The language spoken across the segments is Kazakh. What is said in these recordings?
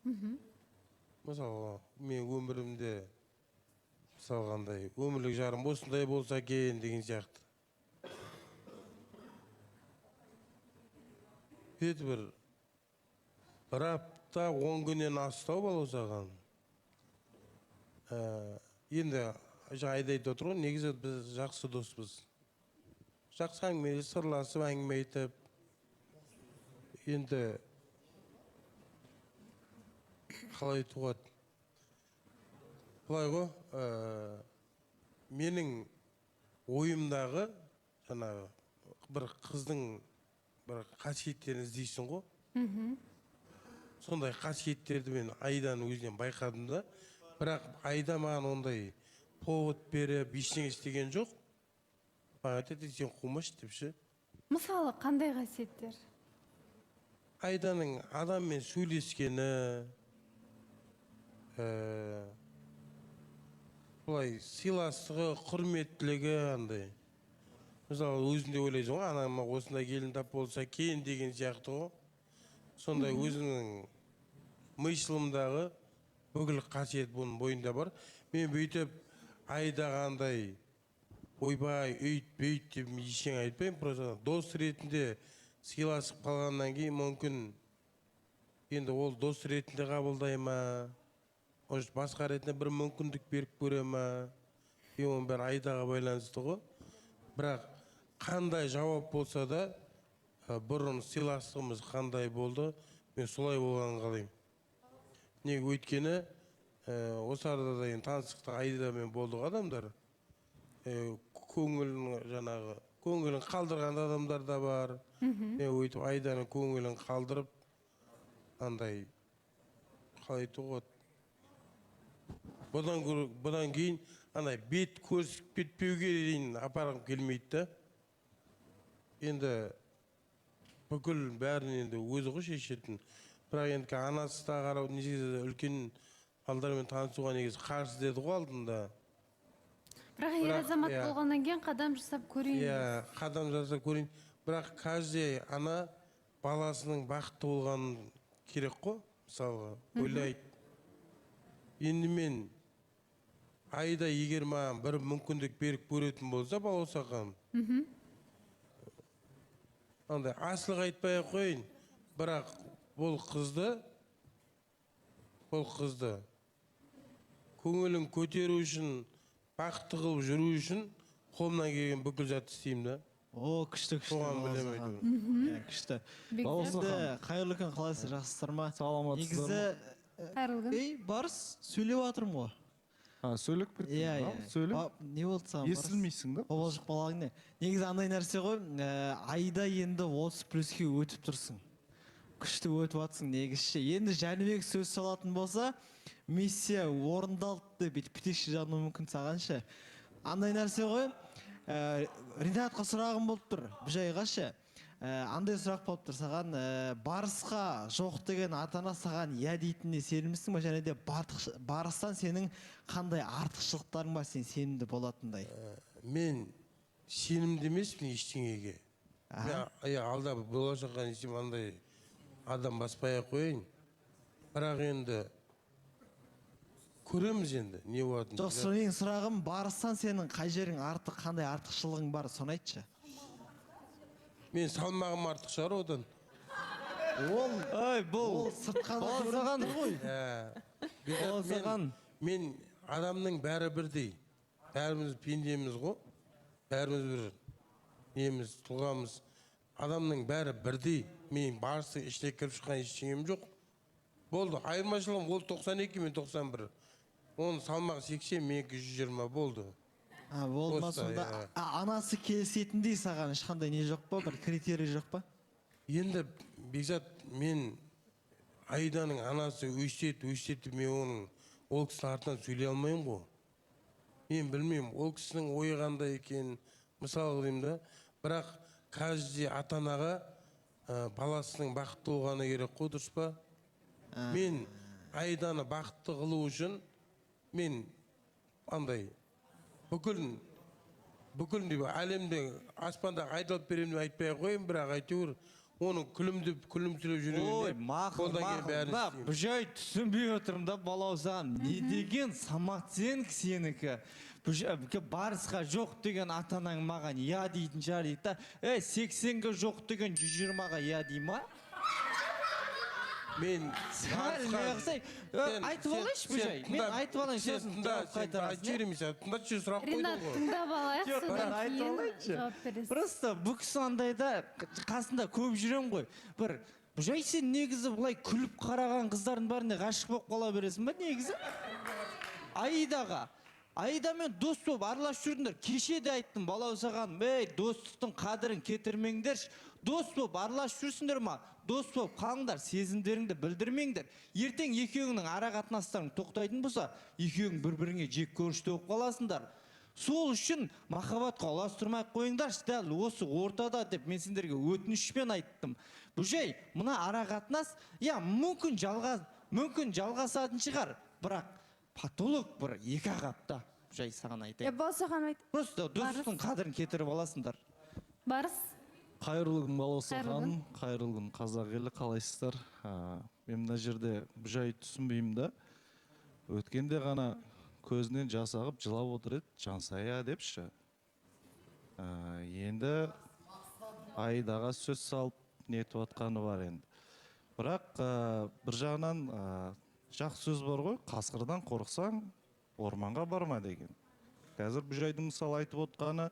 Мысалы, мен өмірімде мысалы қандай өмірлік жарым осындай болса екен деген сияқты. Бір апта 10 күннен астау балаусаған. Енді айда айтып отыр ғой, негізі біз жақсы доспыз. Жақсы әңгіме, сырласып әңгіме айтып, енді қалай туады. Былай ғой, менің ойымдағы жаңағы бір қыздың бір қасиеттерін іздейсің ғой. Сондай қасиеттерді мен Айданың өзінен байқадым да, бірақ Айда маған ондай повод беріп, ештеңе істеген жоқ. Маған айтады, сен қумаш деп ше. Мысалы, қандай қасиеттер? Айданың адаммен сөйлескені, былай сыйластығы, құрметтілігі андай. Мысалы, өзінде ойлайсың ғой, анама осындай келін тап болса екен деген сияқты ғой. Сондай өзінің мишлымдағы бүкіл қасиет бұның бойында бар. Мен бүйтіп Айдағандай ойбай, өйт деп ештеңе айтпаймын. Просто дос ретінде сыйласып қалғаннан кейін мүмкін енді ол дос ретінде қабылдай ма, может басқа ретінде бір мүмкіндік беріп көре ма, оның бәрі Айдаға байланысты ғой. Бірақ қандай жауап болса да, бұрын сыйластығымыз қандай болды, мен солай болғанын қалаймын. Неге өйткені осы арада да таныстықта Айдамен болдық адамдар. Көңілін қалдырған адамдар да бар. Өйтіп Айданың көңілін қалдырып, андай қалай туғат. Бұдан кейін андай бет көрсіп кетпеуге дейін апарғым келмейді да. Енді бүкіл бәрін енді өзі ғой шешетін. Бірақ енді анасы да қарау, негізі үлкен балдармен танысуға негізі қарсы деді ғой алдында. Бірақ ер азамат болғаннан кейін қадам жасап көрейін. Иә, қадам жасап көрейін. Бірақ каждый ана баласының бақытты болғанын керек қой, мысалға, ойлайды. Енді мен Айда егер маған бір мүмкіндік беріп көретін болса, балаусақам. Андай асылық айтпай қойын, бірақ бұл қызды көңілін көтеру үшін, бақытты қылып жүру үшін қолымнан келген бүкіл затты істеймін да. О, күшті. Күшті. Қайырлы күн, қалайсыз, жақсысыздар ма? Саламатсыздар ма? Қайырлы күн. Барыс, сөйлеп жатырмын ғой. Сөйлеп кеттің, сөйлеп? Не болды саған? Естілмейсің да? Обалжық балағың не? Негізі андай нәрсе ғой, Айда енді 30+ке өтіп тұрсың. Күшті өтіп атсың негізше. Енді Жәнібек сөз салатын болса, миссия орындалды деп бітекші жағыну мүмкін сағаншы. Андай нәрсе ғой, Ринатқа сұрағым болып тұр, бұл жайға ше. Андай сұрақ болып тұр саған, Барысқа жоқ деген атана саған иә дейтініне сенімдісің ба, және де Барыстан сенің қандай артықшылықтарың бар, сен сенімді болатындай? Мен сенімді емеспін ештеңеге. Алда болашаққа несем андай адам баспай қойын. Бірақ енді көреміз енді не болатынын. Жоқ, менің сұрағым, Барыстан сенің қай жерің артық, қандай артықшылығың бар, соны айтшы. Мен салмағым артық шығар одан. Бұл сыртқа да көрініп тұр ғой. Мен адамның бәрі бірдей. Бәріміз пендеміз ғой. Бәріміз бір неміз, тұлғамыз. Адамның бәрі бірдей. Мен Барыстың ішіне кіріп шыққан ештеңем жоқ. Болды. Айырмашылығым ол 92, мен 91. Оның салмағы 80, менікі 120 болды. Болды ма сонда? Анасы келісетіндей саған ешқандай не жоқ па? Бір критерий жоқ па? Енді Бекзат, мен Айданың анасы өстет, мен оның ол кісінің артынан сөйлей алмайым ғой. Мен білмеймін, ол кісінің ойы қандай екен, мысалы деймін да. Бірақ каждый ата-анаға баласының бақытты болғаны керек қой, дұрыс па? Мен Айданы бақытты қылу үшін мен андай бүкіл әлемде аспанда айдалып беремін деп айтпай қойын, бірақ әйтеуір оның күлімсіреп Ой, жүргеніне мақұл, бұл жай түсінбей отырмын да, балаусаған. Не деген самоценк сенікі? Барысқа жоқ деген атанаң маған я дейтін шығар дейді да. 80-ге жоқ деген 120-ға я дей ма? Мен айтып алайыншы бұл жай. Мен айтып алайын сөзін сұрақ Ринат, қойдың ғой. тыңдап алайық, содан айтып кейін алайыншы. жауап бересіз. Просто бұл кісі андайда қасында көп жүрем ғой. Бұл жай сен негізі бұлай күліп қараған қыздардың бәріне ғашық болып қала бересің ба негізі? Аидамен дос болып араласып жүрдіңдер. Кеше де айттым балаусаған, достықтың қадірін кетірмеңдерші. Дос болып араласып жүрсіңдер ма? Дос болып қалыңдар, сезімдеріңді білдірмеңдер. Ертең екеуіңнің ара қатынастарың тоқтайтын болса, екеуің бір-біріңе жек көрішті болып қаласыңдар. Сол үшін махаббатқа ұластырмай қойыңдаршы, дәл осы ортада деп мен сендерге өтінішпен айттым. Бұл жай, мына ара қатынас, мүмкін жалғасатын шығар, бірақ патолог бір 2 апта жай саған айтайын. Балаусаған айт. Просто достықтың қадірін кетіріп аласыңдар. Барыс. Қайырлы күн балауса ханым, қайырлы күн қазақ елі, қалайсыздар? Мен мына жерде бұл жай түсінбеймін да. Өткенде ғана көзінен жас ағып жылап отыр еді, Жансая депші. Енді Аидаға сөз салып нетіп атқаны бар енді. Бірақ бір жағынан жақсы сөз бар ғой, қасқырдан қорықсаң, орманға барма деген. Қазір бұл жайдың мысалы айтып отқаны,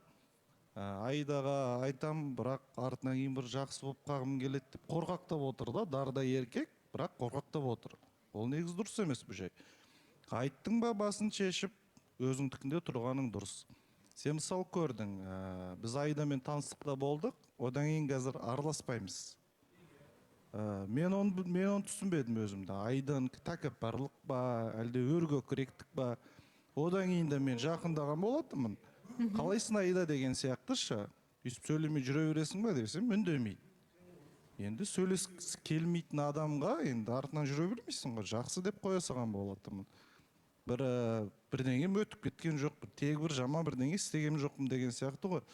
Аидаға айтам, бірақ артынан кейін бір жақсы болып қағым келеді деп қорқақтап отыр да, дарда еркек, бірақ қорқақтап отыр. Ол негіз дұрыс емес бұл жай. Айттың ба басын шешіп, өзіңдікінде тұрғаның дұрыс. Сен мысалы көрдің, біз Аидамен таныстықта болдық, одан кейін қазір араласпаймыз. Мен оны түсінбедім өзімді. Аиданың тәкаппарлық ба, әлде өркөкіректік ба. Одан кейін де мен жақындаған болатынмын. Қалайсың Аида деген сияқты шы, үстіп сөйлемей жүре бересің ба десем, үндемейді. Енді сөйлескісі келмейтін адамға енді артынан жүре бермейсің ғой, жақсы деп қоя салған болатынмын. Бірдеңем өтіп кеткен жоқ, тегі бір жаман бірдеңе істеген жоқпын деген сияқты ғой.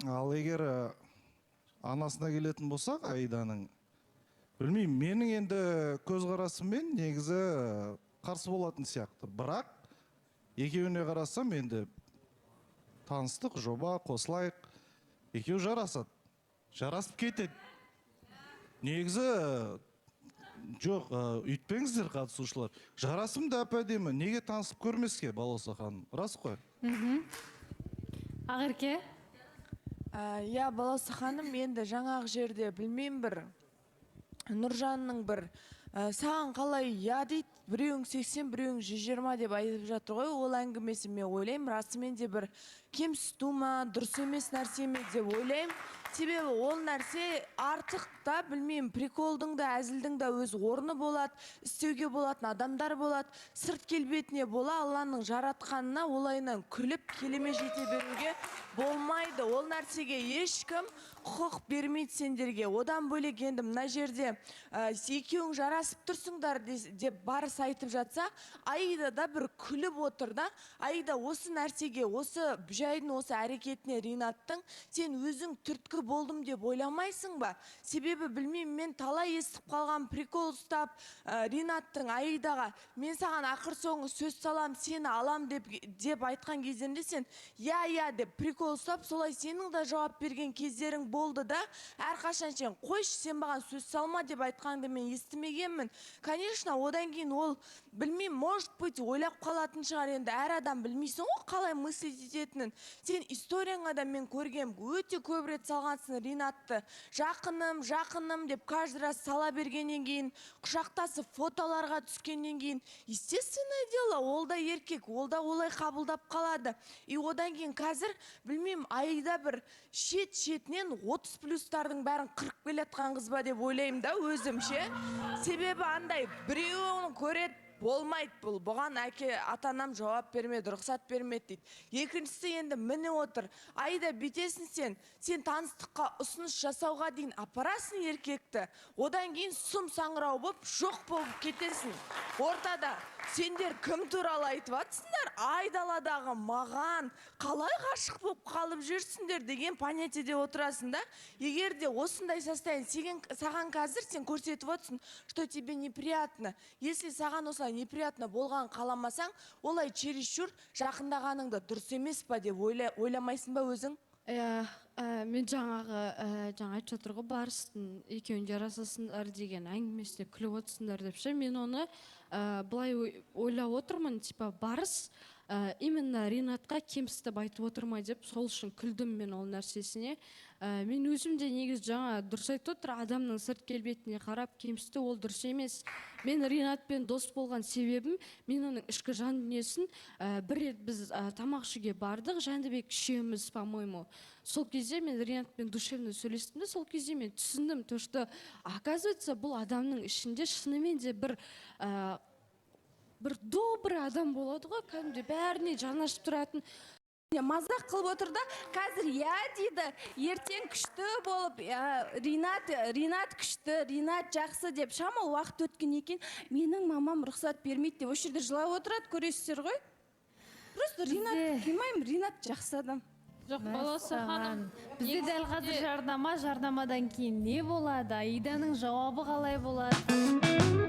Ал егер анасына келетін болсақ, Аиданың, білмеймін, менің енді көзқарасыммен негізі қарсы болатын сияқты. Бірақ екеуіне қарасам енді таныстық жоба қосылайық, екеу жарасады, жарасып кетеді. Негізі жоқ, үйтпеңіздер қатысушылар. Жарасым да әп-әдемі, неге танысып көрмеске балауса ханым, рас қой? Ақерке? Я балауса ханым, енді жаңағы жерде білмеймін бір Нұржанның бір саған қалай я дейді, біреуің 80, біреуің 120 деп айтып жатыр ғой. Ол әңгімесі мен ойлаймын, расымен де бір кемсіту ма, дұрыс емес нәрсе ме деп ойлаймын. Себебі ол нәрсе артық та, білмеймін, приколдың да, әзілдің да өз орны болады, істеуге болатын адамдар болады. Сырт келбетіне бола, Алланың жаратқанына олайынан күліп, келеме жете беруге болмайды. Ол нәрсеге ешкім құқық бермейді сендерге. Одан бөлек енді мына жерде екеуің жарасып тұрсыңдар деп барыс айтып жатса, Аида да бір күліп отыр да. Аида осы нәрсеге, осы жайдың осы әрекетіне Ринаттың сен өзің түрткі болдым деп ойламайсың ба? Себебі білмеймін, мен талай естіп қалған прикол ұстап Ринаттың Аидаға мен саған ақыр соңы сөз салам, сені алам деп айтқан кездерінде сен я деп прикол ұстап, солай сенің да жауап берген кездерің болды да. Әрқашан сен қойшы, сен маған сөз салма деп айтқанды мен естімегенмін. Конечно, одан кейін ол білмеймін, может быть, ойлап қалатын шығар. Енді әр адам білмейсің ғой қалай мыслить ететінін. Сен историяңа да мен көргем, өте көп рет салғансың Ринатты. Жақыным деп каждый раз сала бергеннен кейін, құшақтасып фотоларға түскеннен кейін, естественное дело, ол да еркек, ол да олай қабылдап қалады. И одан кейін қазір білмеймін, Аида бір шетінен 30+ бәрін қырып келетқан қыз ба деп ойлаймын да өзімше. Себебі андай біреуін көреді, болмайды бұл. Бұған ата анам жауап бермеді, рұқсат бермеді дейді. Екіншісі енді міне отыр. Айда бетесің сен таныстыққа ұсыныс жасауға дейін апарасың еркекті. Одан кейін сұм саңырау болып, жоқ болып кетесің. Ортада сендер кім туралы айтып жатсыңдар? Айдаладағы маған қалай ғашық болып қалып жүрсіңдер деген понятиеде отырасың да. Егер де осындай состояние саған қазір сен көрсетіп отырсың, что тебе неприятно. Если саған осылай неприятно болған қаламасаң, олай чересчур жақындағаныңды дұрыс емес па деп ойламайсың ба өзің? Мен жаңағы айтып жатыр ғой, барыстың екеуін жарасасыңдар деген әңгімесіне күліп отырсыңдар деп ше. Мен оны былай ойлап отырмын, типа барыс именно Ринатқа кемсітіп айтып отырмай деп, сол үшін күлдім мен ол нәрсесіне. Мен өзім де негізі жаңа дұрыс айтып отыр, адамның сырт келбетіне қарап кемсіту ол дұрыс емес. Мен Ринатпен дос болған себебім, мен оның ішкі жан дүниесін бір рет біз тамақ ішуге бардық, Жәндібек үшеуміз, по-моему. Сол кезде мен Ринатпен душевно сөйлестім де, сол кезде мен түсіндім, то что оказывается бұл адамның ішінде шынымен де бір добрый адам болады ғой, кәдімгі бәріне жанашып тұратын. Мазақ қылып отыр да, қазір дейді, ертең күшті болып, Ринат күшті, Ринат жақсы деп, шамал уақыт өткен екен, менің мамам рұқсат бермейді деп, осы жерде жылап отырады, көресіздер ғой. Просто Ринат қимаймын, Ринат жақсы адам. Жоқ, баласы ханым, бізде дәл қазір жарнамадан кейін не болады? Айданың жауабы қалай болады?